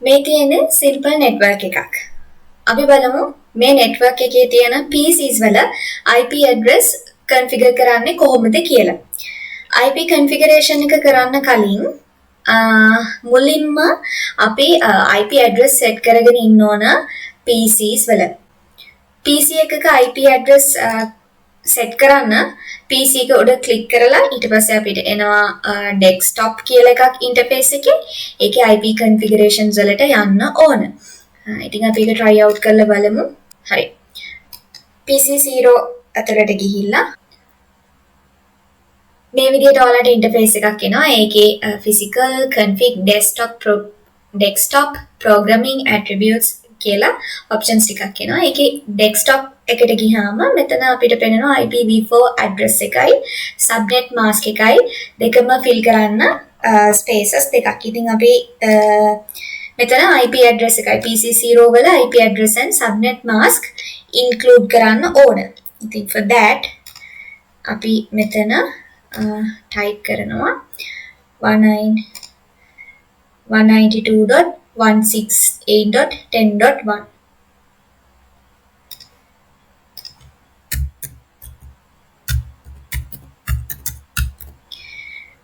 මේ තියෙන්නේ simple network එකක්. අපි බලමු මේ network එකේ තියෙන PCs වල IP address configure කරන්නේ කොහොමද කියලා. IP configuration එක කරන්න කලින් මුලින්ම අපි IP address set කරගෙන ඉන්න ඕන PCs වල. PC එකක IP address set කරන්න PC එක උඩ click කරලා ඊට පස්සේ අපිට එනවා desktop කියලා එකක් interface එකේ. ඒකේ IP configurations වලට යන්න ඕන. ඉතින් අපි ඒක try out කරලා බලමු. හරි. PC 0 අතරට ගිහිල්ලා මේ විදිහට ඔයාලට interface එකක් එනවා. ඒකේ physical config desktop programming attributes කියලා options ටිකක් එනවා. ඒකේ desktop එකට ගියාම මෙතන අපිට පෙනෙනවා IPv4 address එකයි subnet mask එකයි දෙකම fill කරන්න spaces දෙකක්. ඉතින් අපි මෙතන IP address එකයි PC0 වල IP address and subnet mask include කරන්න ඕන. ඉතින් for that අපි මෙතන type කරනවා 192.168.10.1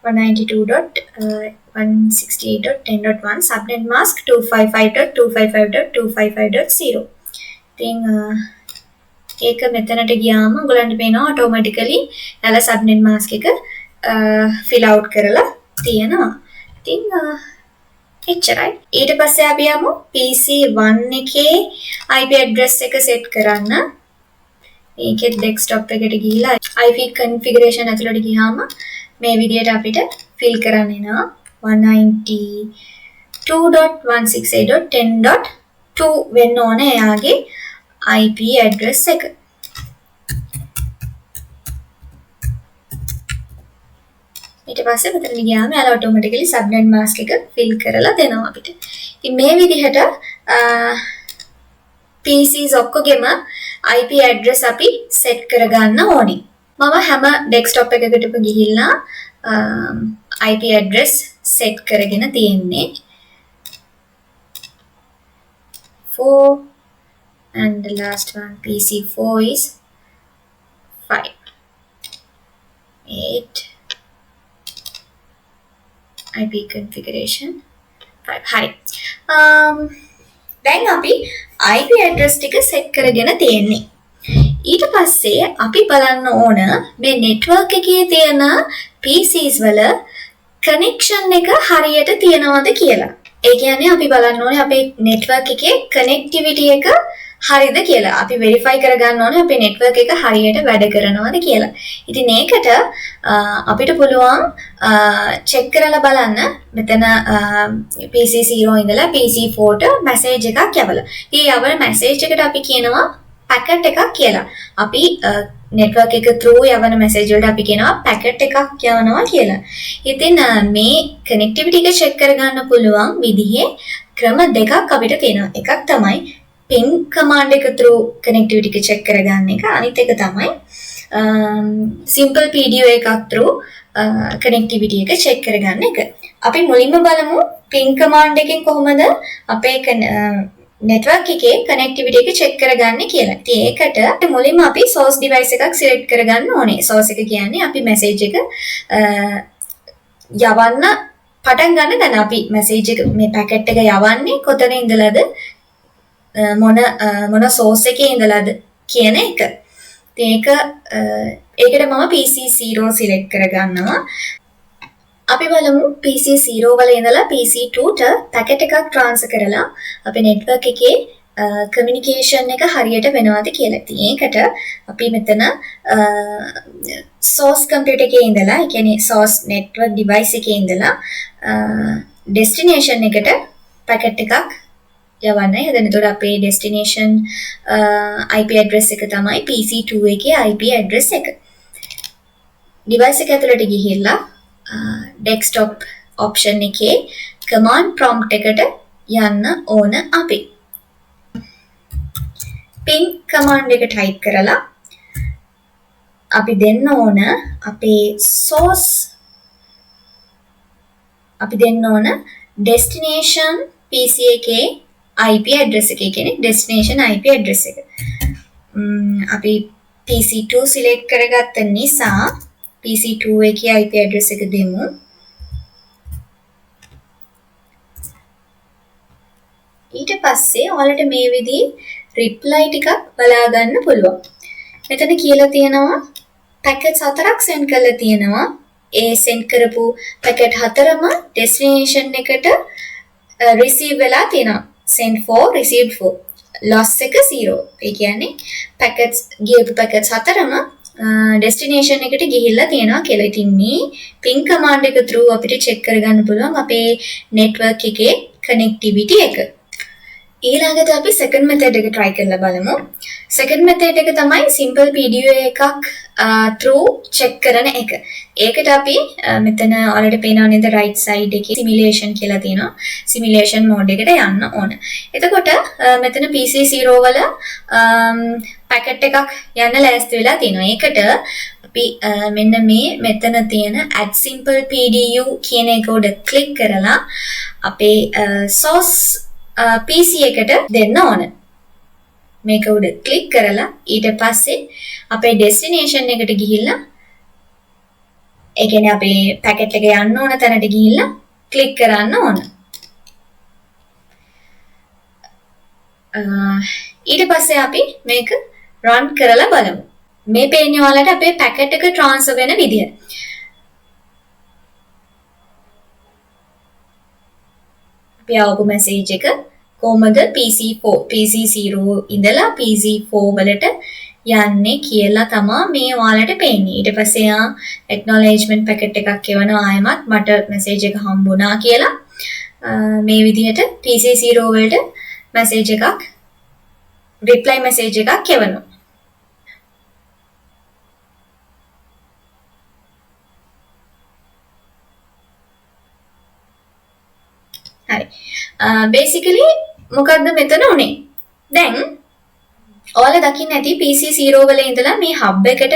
192.168.10.1 subnet mask 255.255.255.0. ඉතින් ඒක මෙතනට ගියාම ඔයගලන්ට පේනවා automatically යාලා subnet mask එක fill out කරලා තියෙනවා. ඉතින් එච්චරයි. ඊට පස්සේ අපි යමු PC1 එකේ IP address එක set කරන්න. ඒකේ desktop එකට ගිහිලා IP configuration ඇතුළට ගියාම මේ විදිහට අපිට fill කරන්න එනවා 192.168.10.2 වෙන්න ඕනේ එයාගේ IP address එක. ඊට පස්සේ මෙතන ගියාම එයාලා automatically subnet mask එක fill කරලා දෙනවා අපිට. ඉතින් මේ විදිහට PCs ඔක්කොගෙම IP address අපි set කරගන්න ඕනේ. මම හැම desktop එකකටම ගිහිල්ලා IP address set කරගෙන තියෙන්නේ 4 and the last one PC4 is 5 8 IP configuration 5 හරි. දැන් අපි IP address ටික set කරගෙන තියෙන්නේ. ඊට පස්සේ අපි බලන්න ඕන මේ network එකේ තියෙන PCs වල connection එක හරියට තියෙනවද කියලා. ඒ කියන්නේ අපි බලන්න ඕනේ අපේ network එකේ connectivity එක හරිද කියලා. අපි verify කරගන්න ඕනේ අපේ network එක හරියට වැඩ කරනවද කියලා. ඉතින් ඒකට අපිට පුළුවන් check කරලා බලන්න මෙතන PC0 ඉඳලා PC4 ට message එකක් යවලා. මේ යවන message එකට අපි කියනවා packet එකක් කියලා. අපි network එක through යවන message වලට අපි කියනවා packet එකක් යවනවා කියලා. ඉතින් මේ connectivity එක check කරගන්න පුළුවන් විදිහේ ක්‍රම දෙකක් අපිට තියෙනවා. එකක් තමයි ping command එක through connectivity එක check කරගන්න එක. අනිත් එක තමයි simple PDO එකක් through connectivity එක check කරගන්න එක. අපි මුලින්ම බලමු ping command එකෙන් කොහොමද අපේ network එකේ connectivity එක check කරගන්නේ කියලා. ඉතින් ඒකට මුලින්ම අපි source device එකක් select කරගන්න ඕනේ. source එක කියන්නේ අපි message එක යවන්න පටන් ගන්න තැන. අපි message එක මේ packet එක යවන්නේ කොතන ඉඳලාද මොන source එකේ ඉඳලාද කියන එක. ඉතින් ඒකට මම PC0 select කරගන්නවා. අපි බලමු PC0 වල ඉඳලා PC2ට packet එකක් transfer කරලා අපේ network එකේ communication එක හරියට වෙනවද කියලා. ඉතින් ඒකට අපි මෙතන source computer එකේ ඉඳලා, ඒ කියන්නේ source network device එකේ ඉඳලා destination එකට packet එකක් යවන්නයි හදන්නේ. එතකොට අපේ destination IP address එක තමයි PC2 එකේ IP address එක. device එක ඇතුළට ගිහිල්ලා desktop option එකේ command prompt එකට යන්න ඕන අපි. ping command එක type කරලා අපි දෙන්න ඕන අපේ source අපි දෙන්න ඕන destination PC එකේ IP address එක කියන්නේ destination IP address එක. අපි PC2 select කරගත්ත නිසා PC2 එකේ IP address එක දෙමු. ඊට පස්සේ ඔයාලට මේ විදිහේ reply ටිකක් බලා ගන්න පුළුවන්. මෙතන කියලා තියෙනවා packets 4ක් send කරලා තියෙනවා. ඒ send කරපු packet 4ම destination එකට receive වෙලා තියෙනවා. send for received for. loss එක 0. ඒ කියන්නේ packets ගියපු packets 4ම destination එකට ගිහිල්ලා තියෙනවා කියලා. ඉතින් මේ ping command එක through අපිට check කරගන්න පුළුවන් අපේ network එකේ connectivity එක. ඊළඟට අපි second method එක try කරලා බලමු. second method එක තමයි simple PDU එකක් through check කරන එක. ඒකට අපි මෙතන ඔයාලට පේනවා නේද right side එකේ simulation කියලා තියෙනවා. simulation mode එකට යන්න ඕන. එතකොට මෙතන PC0 වල packet එකක් යන්න ලෑස්ති වෙලා තියෙනවා. ඒකට අපි මෙන්න මේ මෙතන තියෙන add simple PDU කියන එක උඩ click කරලා අපේ source PC එකට දෙන්න ඕන. මේක උඩ ක්ලික් කරලා ඊට පස්සේ අපේ destination එකට ගිහිල්ලා ඒ කියන්නේ අපේ පැකට් එක යන්න ඕන තැනට ගිහිල්ලා ක්ලික් කරන්න ඕන. ඊට පස්සේ අපි මේක run කරලා බලමු. මේ පේන්නේ ඔයාලට අපේ පැකට් එක transfer වෙන විදිය. අපි ආපු message එක කොහොමද PC0 ඉඳලා PC4 වලට යන්නේ කියලා තමයි මේ ඔයාලට පේන්නේ. ඊට පස්සේ acknowledgement packet එකක් එවනවා ආයමත් මට message එක හම්බුණා කියලා. මේ විදිහට PC0 වලට message එකක් reply message එකක් එවනවා. හරි. basically මොකද්ද මෙතන උනේ? දැන් ඔයාලා දකින්න ඇති PC0 වල ඉඳලා මේ hub එකට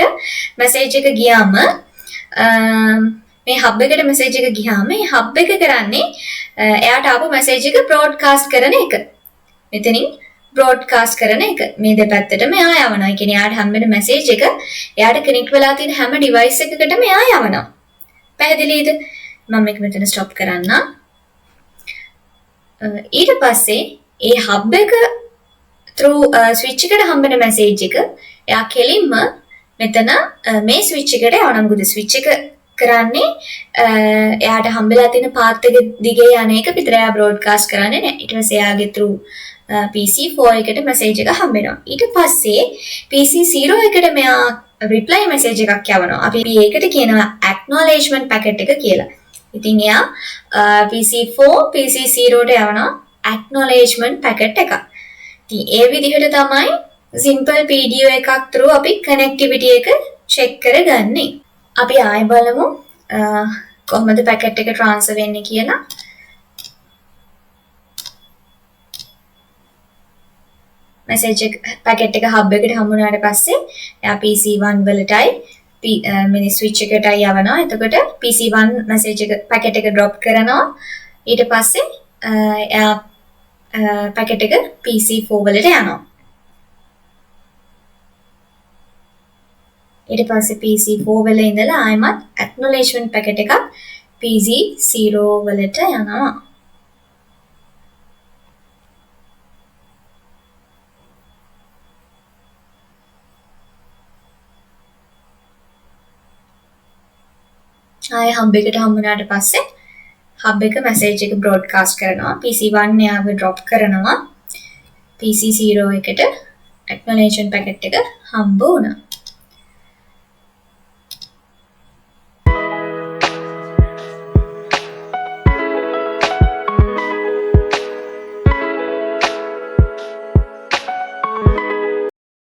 message එක ගියාම මේ hub එකට message එක ගියාම මේ hub එක කරන්නේ එයාට ආපු message එක broadcast කරන එක. මෙතනින් broadcast කරන එක. මේ දෙපැත්තටම එයා යවනවා. ඒ කියන්නේ එයාට හම්බෙන message එක එයාට connect වෙලා තියෙන හැම device එකකටම එයා යවනවා. පැහැදිලිද? මම මේක මෙතන stop කරන්නම්. ඊට පස්සේ ඒ hub එක through switch එකට හම්බෙන message එක එයා කෙලින්ම මෙතන මේ switch එකට යවනවා. මොකද switch එක කරන්නේ එයාට හම්බෙලා තියෙන path එක දිගේ යන එක විතර එයා broadcast කරන්නේ නැහැ. ඊට පස්සේ එයාගේ through PC4 එකට message එක හම්බෙනවා. ඊට පස්සේ PC0 එකට මෙයා reply message එකක් යවනවා. අපි ඒකට කියනවා acknowledgement packet එක කියලා. ඉතින් එයා PC4 PC0ට යවනවා acknowledgement packet එකක්. ඉතින් ඒ විදිහට තමයි simple PDU එකක් through අපි connectivity එක check කරගන්නේ. අපි ආයෙ බලමු කොහොමද packet එක transfer වෙන්නේ කියලා. message එක packet එක hub එකට හම්බුනාට පස්සේ එයා PC1 වලටයි mini switch එකටයි යවනවා. එතකොට PC1 message එක packet එක drop කරනවා. ඊට පස්සේ එයා packet එක PC4 වලට යනවා. ඊට පස්සේ PC4 වල ඉඳලා ආයෙමත් acknowledgement packet එකක් PC0 වලට යනවා. ආයෙ hub එකට හම්බුනාට පස්සේ hub එක message එක broadcast කරනවා. PC1 එයාව drop කරනවා. PC0 එකට acknowledgement packet එක හම්බ වුණා.